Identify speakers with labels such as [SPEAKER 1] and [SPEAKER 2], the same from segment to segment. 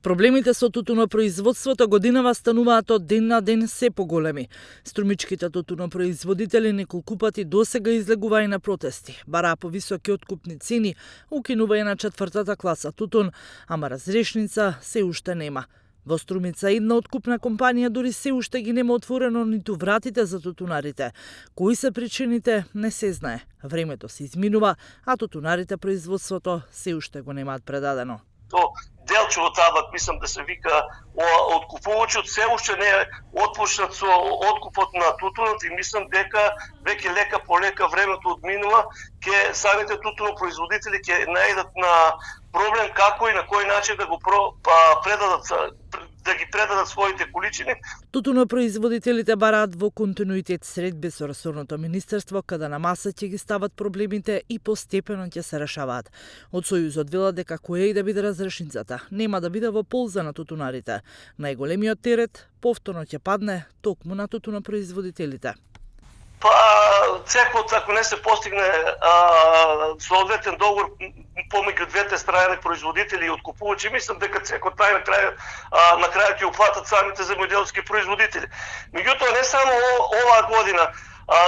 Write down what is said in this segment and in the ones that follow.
[SPEAKER 1] Проблемите со тутунопроизводството годинава стануваат од ден на ден се поголеми. Струмичките тутунопроизводители неколку пати досега излегува и на протести. Бараа повисоки откупни цени, укинува и на четвртата класа тутун, ама разрешница се уште нема. Во Струмица една откупна компанија дури се уште ги нема отворено ниту вратите за тутунарите. Кои се причините не се знае. Времето се изминува, а тутунарите производството се уште го немаат предадено.
[SPEAKER 2] Делчево табак, мислам да се вика, откупувачот се уште не е отпочнат со откупот на тутунот и мислам дека веќе лека по лека времето одминува, ке самите тутунопроизводители ќе најдат на проблем како и на кој начин да го предадат своите количини.
[SPEAKER 1] Тутунопроизводителите бараат во континуитет средби со ресорното министерство, каде на маса ќе ги стават проблемите и постепено ќе се решаваат. Од Сојузот велат дека која и да биде разрешницата, нема да биде во полза на тутунарите. Најголемиот терет повторно ќе падне токму на тутунопроизводителите.
[SPEAKER 2] Цекот, ако не се постигне соодветен договор помеѓу двете страни, производители и откупувачи, мислам дека цекот на крај ќе упфатат самите земјоделски производители. Меѓутоа не само оваа година,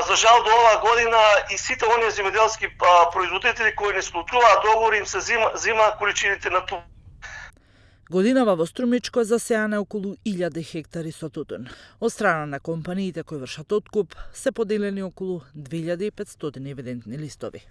[SPEAKER 2] за жал до оваа година и сите оние земјоделски производители кои не склучуваат договори им се земаат количините на тутун.
[SPEAKER 1] Годинава во Струмичко засеане околу 1000 хектари со тутун. Од страна на компаниите кои вршат откуп се поделени околу 2500 евидентни листови.